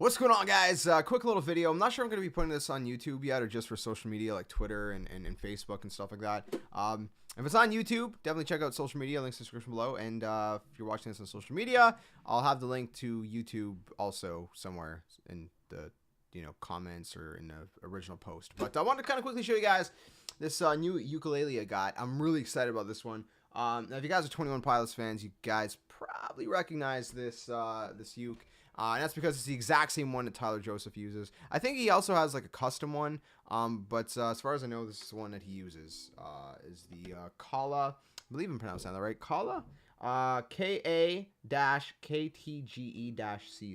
What's going on, guys? Quick little video. I'm not sure I'm going to be putting this on YouTube yet or just for social media like Twitter and Facebook and stuff like that. If it's on YouTube, definitely check out social media. Links in the description below. And if you're watching this on social media, I'll have the link to YouTube also somewhere in the comments or in the original post. But I wanted to kind of quickly show you guys this new ukulele I got. I'm really excited about this one. Now, if you guys are 21 Pilots fans, you guys probably recognize this uke. And that's because it's the exact same one that Tyler Joseph uses. I think he also has like a custom one, but as far as I know, this is the one that he uses. Is the KALA, I believe I'm pronouncing that right, KALA? Ka-ktge-c.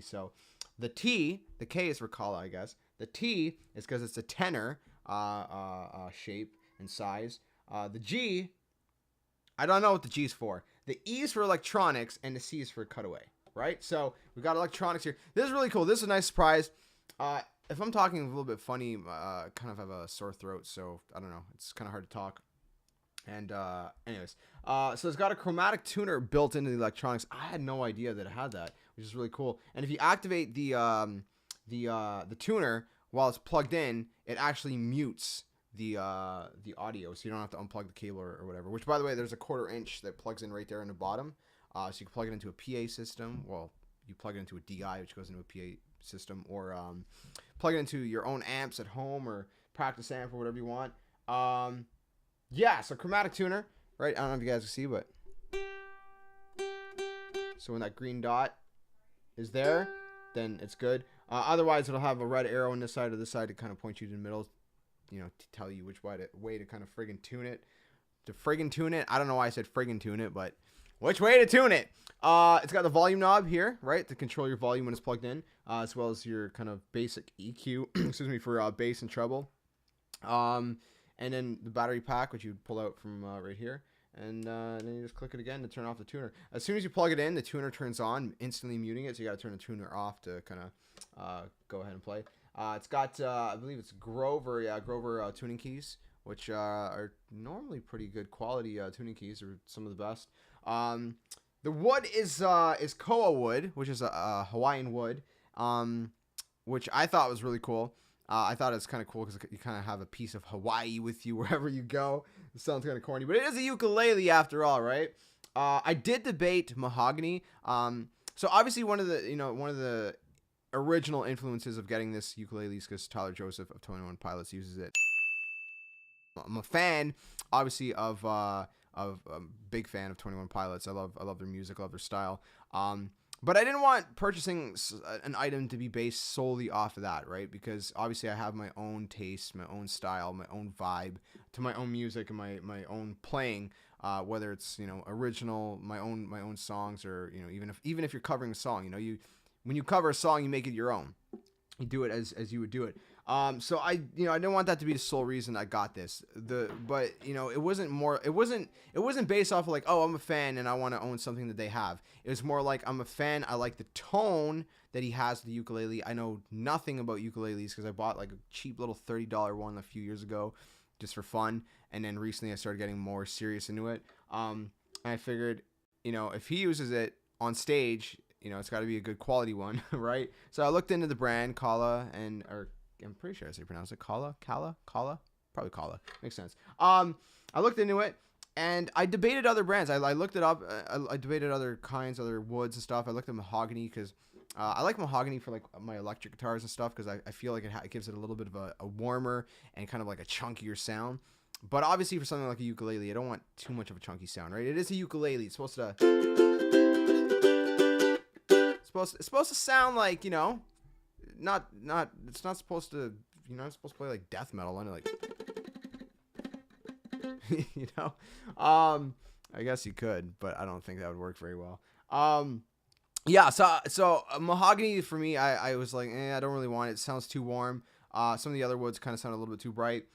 So the T, the K is for KALA, I guess. The T is because it's a tenor shape and size. The G, I don't know what the G is for. The E is for electronics, and the C is for cutaway. Right, so we got electronics here. This is really cool. This is a nice surprise. If I'm talking a little bit funny, kind of have a sore throat, so I don't know. It's kind of hard to talk. And anyways, so it's got a chromatic tuner built into the electronics. I had no idea that it had that, which is really cool. And if you activate the tuner while it's plugged in, it actually mutes the audio, so you don't have to unplug the cable or whatever. Which, by the way, there's a 1/4 inch that plugs in right there in the bottom. So you can plug it into a PA system. Well, you plug it into a DI, which goes into a PA system, or plug it into your own amps at home or practice amp or whatever you want. Yeah, so chromatic tuner, right? I don't know if you guys can see, but so when that green dot is there, then it's good. Otherwise, it'll have a red arrow on this side or this side to kind of point you to the middle, to tell you which way to kind of friggin' tune it. To friggin' tune it. I don't know why I said friggin' tune it, but which way to tune it? It's got the volume knob here, right, to control your volume when it's plugged in, as well as your kind of basic EQ, excuse me, for bass and treble. And then the battery pack, which you pull out from right here, and then you just click it again to turn off the tuner. As soon as you plug it in, the tuner turns on, instantly muting it, so you got to turn the tuner off to kind of go ahead and play. It's got, I believe it's Grover tuning keys, which are normally pretty good quality tuning keys, or some of the best. The wood is koa wood, which is a Hawaiian wood, which I thought was really cool. I thought it was kind of cool because you kind of have a piece of Hawaii with you wherever you go. It sounds kind of corny, but it is a ukulele after all, right? I did debate Mahogany. So obviously one of the original influences of getting this ukulele is because Tyler Joseph of 21 Pilots uses it. I'm a fan, obviously, of a big fan of 21 Pilots. I love their music, I love their style. But I didn't want purchasing an item to be based solely off of that, right? Because obviously I have my own taste, my own style, my own vibe to my own music and my own playing. Whether it's original, my own songs, or even if you're covering a song, when you cover a song, you make it your own. You do it as you would do it. So I didn't want that to be the sole reason I got this. But it wasn't based off of like, oh, I'm a fan and I want to own something that they have. It was more like, I'm a fan. I like the tone that he has with the ukulele. I know nothing about ukuleles because I bought like a cheap little $30 one a few years ago just for fun. And then recently I started getting more serious into it. And I figured, if he uses it on stage, it's got to be a good quality one, right? So I looked into the brand KALA, or I'm pretty sure I say pronounce it KALA, probably KALA, makes sense. I looked into it and I debated other brands. I looked it up. I debated other kinds, other woods and stuff. I looked at Mahogany because I like Mahogany for like my electric guitars and stuff because I feel like it gives it a little bit of a warmer and kind of like a chunkier sound. But obviously for something like a ukulele, I don't want too much of a chunky sound, right? It is a ukulele. It's supposed to sound like, it's not supposed to, it's supposed to play like death metal and like, I guess you could, but I don't think that would work very well. Yeah, so Mahogany for me, I was like, I don't really want it. It sounds too warm. Some of the other woods kind of sound a little bit too bright.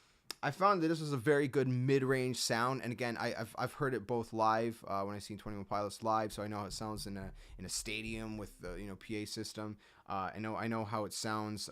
I found that this was a very good mid-range sound, and again, I've heard it both live when I seen 21 Pilots live, so I know how it sounds in a stadium with the PA system. I know how it sounds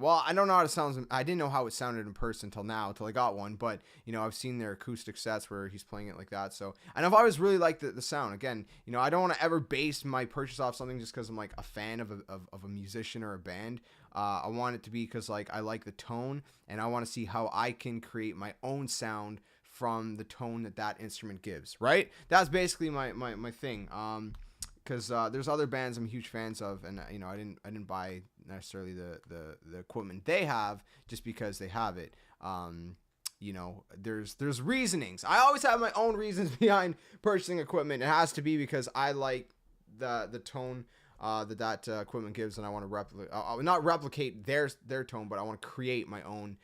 well, I don't know how it sounds. I didn't know how it sounded in person until now, until I got one. But, you know, I've seen their acoustic sets where he's playing it like that. So, and I've always really liked the sound. Again, you know, I don't want to ever base my purchase off something just because I'm like a fan of a musician or a band. I want it to be because like I like the tone, and I want to see how I can create my own sound from the tone that instrument gives. Right? That's basically my thing. Because there's other bands I'm huge fans of, and you know, I didn't buy necessarily the equipment they have just because they have it. You know, there's reasonings. I always have my own reasons behind purchasing equipment. It has to be because I like the tone that equipment gives, and I want to not replicate their tone, but I want to create my own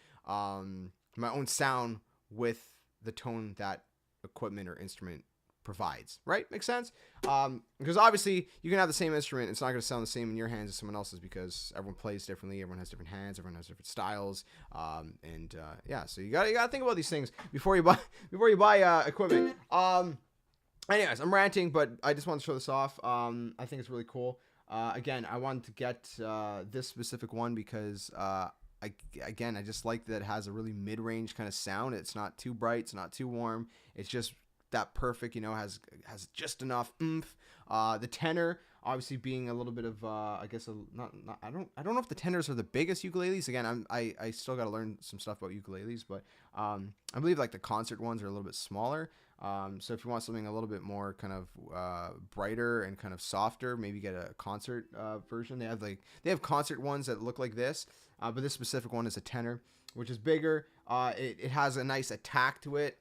sound with the tone that equipment or instrument provides. Right? Makes sense? Because obviously you can have the same instrument, it's not going to sound the same in your hands as someone else's, because everyone plays differently, everyone has different hands, everyone has different styles, yeah, so you gotta think about these things before you buy equipment. Anyways, I'm ranting, but I just want to show this off. I think it's really cool. Again, I wanted to get this specific one because I just like that it has a really mid-range kind of sound. It's not too bright, it's not too warm, it's just that perfect, you know, has just enough oomph. The tenor obviously being a little bit of I guess I don't know if the tenors are the biggest ukuleles. Again, I still got to learn some stuff about ukuleles, but I believe like the concert ones are a little bit smaller. So if you want something a little bit more kind of brighter and kind of softer, maybe get a concert version. They have concert ones that look like this, but this specific one is a tenor, which is bigger. It has a nice attack to it.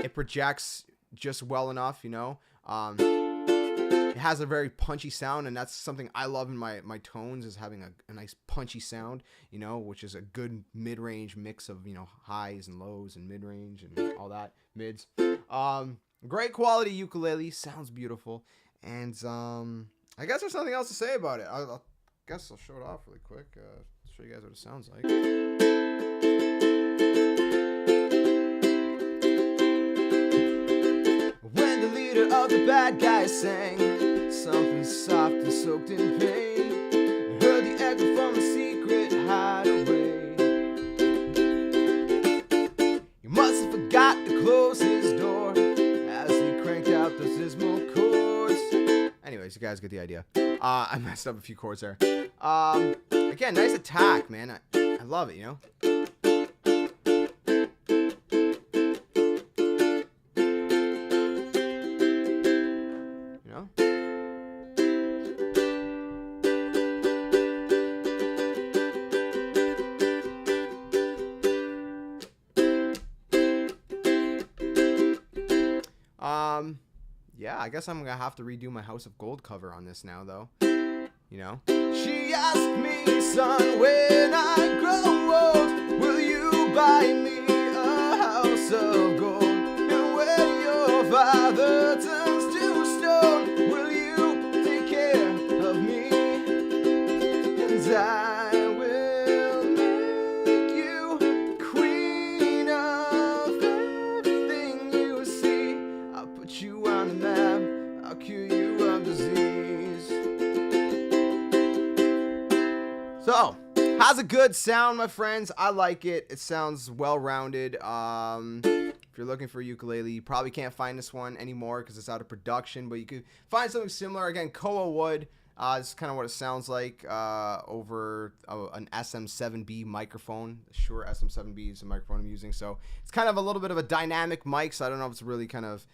It projects just well enough, you know. It has a very punchy sound, and that's something I love in my tones, is having a nice punchy sound, you know, which is a good mid-range mix of, you know, highs and lows and mid-range and all that, mids. Great quality ukulele, sounds beautiful, and I guess there's nothing else to say about it. I guess I'll show it off really quick, show you guys what it sounds like. Of the bad guys sang something soft and soaked in pain. I heard the echo from a secret hideaway. He must have forgot to close his door as he cranked out those dismal chords. Anyways, you guys get the idea. I messed up a few chords there. Again, nice attack, man. I love it, you know. Yeah, I guess I'm gonna have to redo my House of Gold cover on this now, though. You know? She asked me, son, when I grow old, will you buy me a house of gold? And when your father turns to stone, will you take care of me? And I will make you queen of everything you see. I'll put you on the map, I'll cure you of disease. So, has a good sound, my friends. I like it. It sounds well-rounded. If you're looking for a ukulele, you probably can't find this one anymore because it's out of production, but you could find something similar. Again, Koa wood. This is kind of what it sounds like over an SM7B microphone. Sure, SM7B is the microphone I'm using. So it's kind of a little bit of a dynamic mic, so I don't know if it's really kind of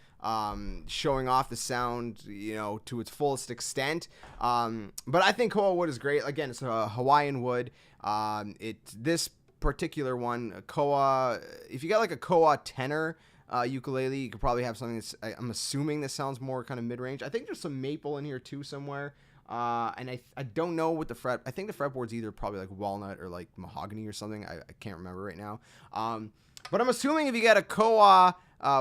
showing off the sound, you know, to its fullest extent. But I think Koa wood is great. Again, it's a Hawaiian wood. This particular one, Koa, if you got like a Koa tenor ukulele, you could probably have something that's, I'm assuming this sounds more kind of mid-range. I think there's some maple in here too somewhere. And I don't know what the fret, I think the fretboard's either probably like walnut or like mahogany or something. I can't remember right now. But I'm assuming if you get a Koa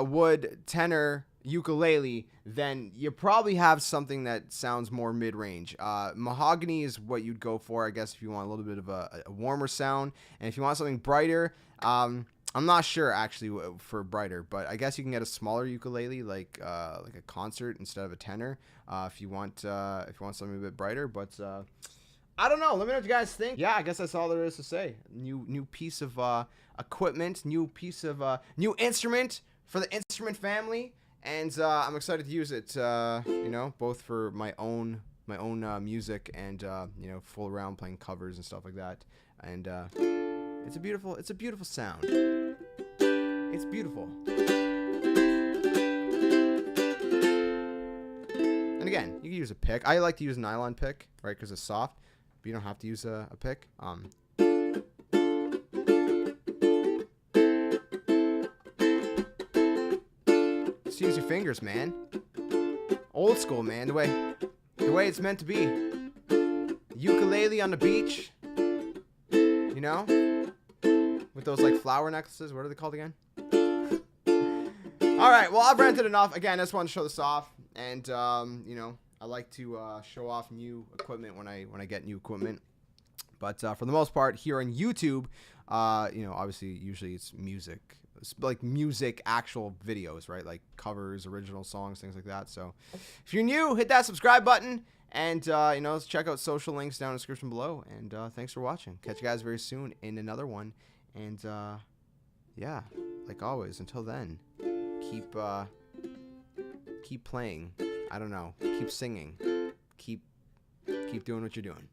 wood tenor ukulele, then you probably have something that sounds more mid-range. Mahogany is what you'd go for, I guess, if you want a little bit of a warmer sound. And if you want something brighter, I'm not sure actually for brighter, but I guess you can get a smaller ukulele, like a concert instead of a tenor, if you want something a bit brighter. But I don't know. Let me know what you guys think. Yeah, I guess that's all there is to say. New piece of equipment, new piece of new instrument for the instrument family, and I'm excited to use it. You know, both for my own music and you know, fool around playing covers and stuff like that. And it's a beautiful sound. It's beautiful. And again, you can use a pick. I like to use a nylon pick, right, because it's soft. But you don't have to use a pick. Just use your fingers, man. Old school, man. The way it's meant to be. Ukulele on the beach. You know, with those like flower necklaces. What are they called again? All right. Well, I've ranted enough. Again, I just wanted to show this off, and you know, I like to show off new equipment when I get new equipment. But for the most part, here on YouTube, you know, obviously, usually it's music. It's like music, actual videos, right? Like covers, original songs, things like that. So if you're new, hit that subscribe button. And, you know, let's check out social links down in the description below. And thanks for watching. Catch you guys very soon in another one. And, yeah, like always, until then, keep playing. I don't know. Keep singing. Keep doing what you're doing.